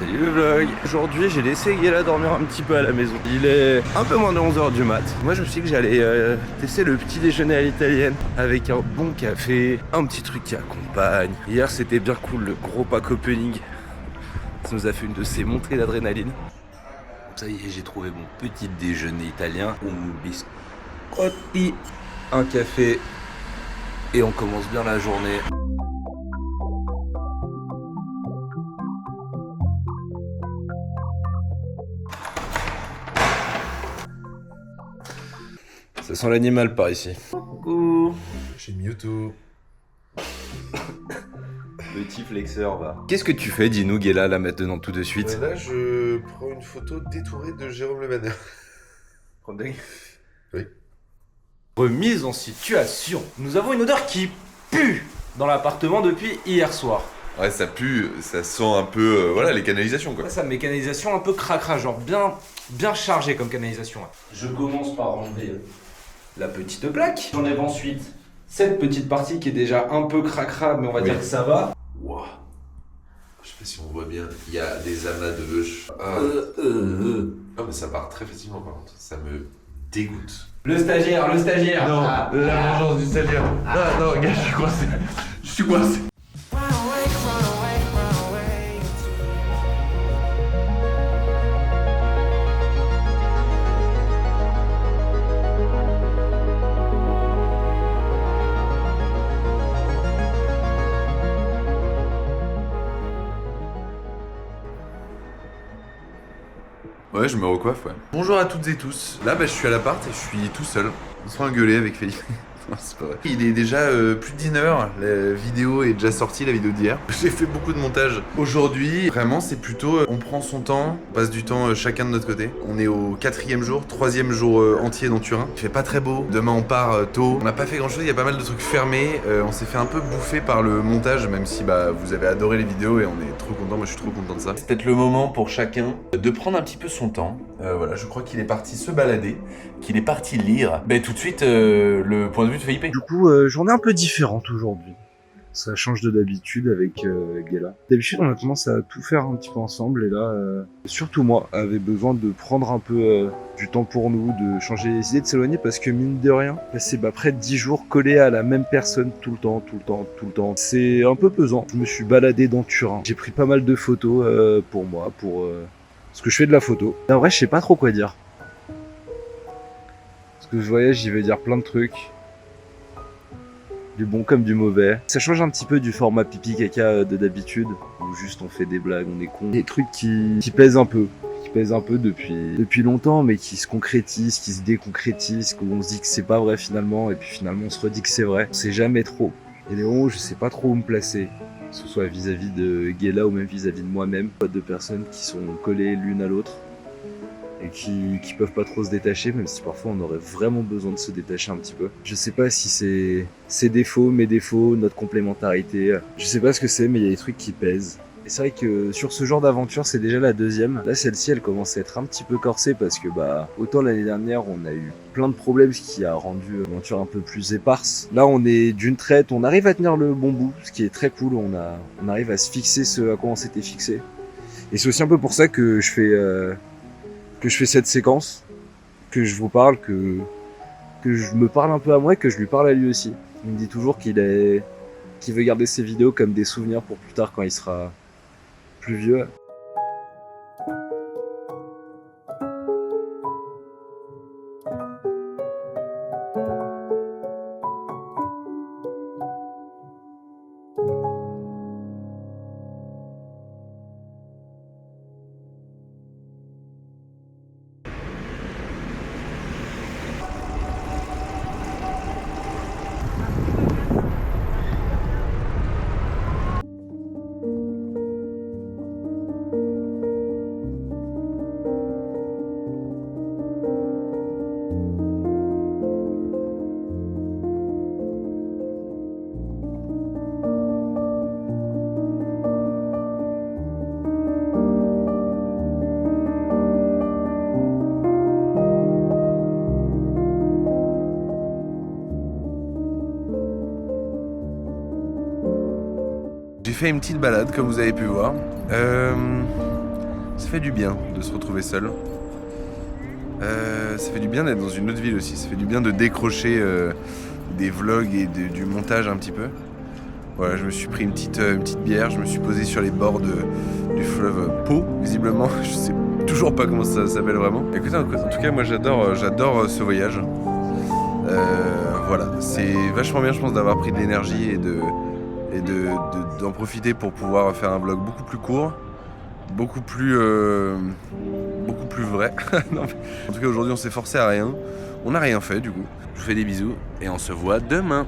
Salut le vlog. Aujourd'hui j'ai laissé Guéla dormir un petit peu à la maison. Il est un peu moins de 11h du mat. Moi je me suis dit que j'allais tester le petit déjeuner à l'italienne avec un bon café, un petit truc qui accompagne. Hier c'était bien cool, le gros pack opening. Ça nous a fait une de ces montées d'adrénaline. Ça y est, j'ai trouvé mon petit déjeuner italien. Un biscotti, un café et on commence bien la journée. Ça sent l'animal par ici. Coucou. Chez Mewtwo. Petit flexeur va. Qu'est-ce que tu fais, dis-nous, Guéla, là maintenant tout de suite? Là, je prends une photo détourée de Jérôme Le Banner. Oui. Remise en situation. Nous avons une odeur qui pue dans l'appartement depuis hier soir. Ouais, ça pue, ça sent un peu, voilà, les canalisations, quoi. Ça, mes canalisations un peu cracra, genre bien chargé comme canalisation. Je commence par enlever la petite plaque. J'enlève ensuite cette petite partie qui est déjà un peu cracra, mais on va dire que ça va. Waouh. Je sais pas si on voit bien, il y a des amas de bûche. Ah, mais ça part très facilement, par contre. Ça me dégoûte. Le stagiaire. Non, Ah. la vengeance du stagiaire. Non, gars, je suis coincé. Je suis coincé. Ouais, je me recoiffe, ouais. Bonjour à toutes et tous. Là, je suis à l'appart et je suis tout seul. On se fait engueuler avec Félix. Non, c'est pas vrai. Il est déjà plus de 19h. La vidéo est déjà sortie, la vidéo d'hier. J'ai fait beaucoup de montage aujourd'hui. Vraiment, c'est plutôt, on prend son temps, on passe du temps chacun de notre côté. On est au 4e jour, 3e jour entier dans Turin. Il fait pas très beau. Demain, on part tôt. On n'a pas fait grand chose, il y a pas mal de trucs fermés. On s'est fait un peu bouffer par le montage, même si vous avez adoré les vidéos et on est trop content. Moi, je suis trop content de ça. C'est peut-être le moment pour chacun de prendre un petit peu son temps. Voilà, je crois qu'il est parti se balader, qu'il est parti lire. Tout de suite, le point de vue de Felipe. Du coup, journée un peu différente aujourd'hui. Ça change de d'habitude avec Guéla. D'habitude, on a tendance à tout faire un petit peu ensemble, et là, surtout moi, avait besoin de prendre un peu du temps pour nous, de changer les idées, de s'éloigner, parce que mine de rien, passer près de 10 jours collé à la même personne tout le temps, c'est un peu pesant. Je me suis baladé dans Turin. J'ai pris pas mal de photos pour moi, parce que je fais de la photo. Et en vrai, je sais pas trop quoi dire. Parce que je voyage, j'y vais dire plein de trucs. Du bon comme du mauvais. Ça change un petit peu du format pipi caca de d'habitude, où juste on fait des blagues, on est con. Des trucs qui pèsent un peu. Qui pèsent un peu depuis longtemps, mais qui se concrétisent, qui se déconcrétisent, où on se dit que c'est pas vrai finalement, et puis finalement on se redit que c'est vrai. On sait jamais trop. Il y a des moments où je sais pas trop où me placer. Que ce soit vis-à-vis de Guéla ou même vis-à-vis de moi-même. Pas de personnes qui sont collées l'une à l'autre et qui peuvent pas trop se détacher, même si parfois on aurait vraiment besoin de se détacher un petit peu. Je sais pas si c'est ses défauts, mes défauts, notre complémentarité. Je sais pas ce que c'est, mais il y a des trucs qui pèsent. Et c'est vrai que sur ce genre d'aventure, c'est déjà la deuxième. Là, celle-ci, elle commence à être un petit peu corsée parce que autant l'année dernière, on a eu plein de problèmes, ce qui a rendu l'aventure un peu plus éparse. Là, on est d'une traite, on arrive à tenir le bon bout, ce qui est très cool. On arrive à se fixer ce à quoi on s'était fixé. Et c'est aussi un peu pour ça que je fais cette séquence, que je vous parle, que je me parle un peu à moi et que je lui parle à lui aussi. Il me dit toujours qu'il veut garder ses vidéos comme des souvenirs pour plus tard quand il sera plus vieux. J'ai fait une petite balade, comme vous avez pu voir. fait du bien de se retrouver seul. Ça fait du bien d'être dans une autre ville aussi. Ça fait du bien de décrocher des vlogs et du montage un petit peu. Voilà, je me suis pris une petite bière, je me suis posé sur les bords du fleuve Pau, visiblement. Je sais toujours pas comment ça s'appelle vraiment. Écoutez, en tout cas, moi j'adore ce voyage. Voilà, c'est vachement bien, je pense, d'avoir pris de l'énergie et d'en profiter pour pouvoir faire un vlog beaucoup plus court, beaucoup plus vrai. Non, en tout cas, aujourd'hui, on s'est forcé à rien. On n'a rien fait, du coup. Je vous fais des bisous et on se voit demain.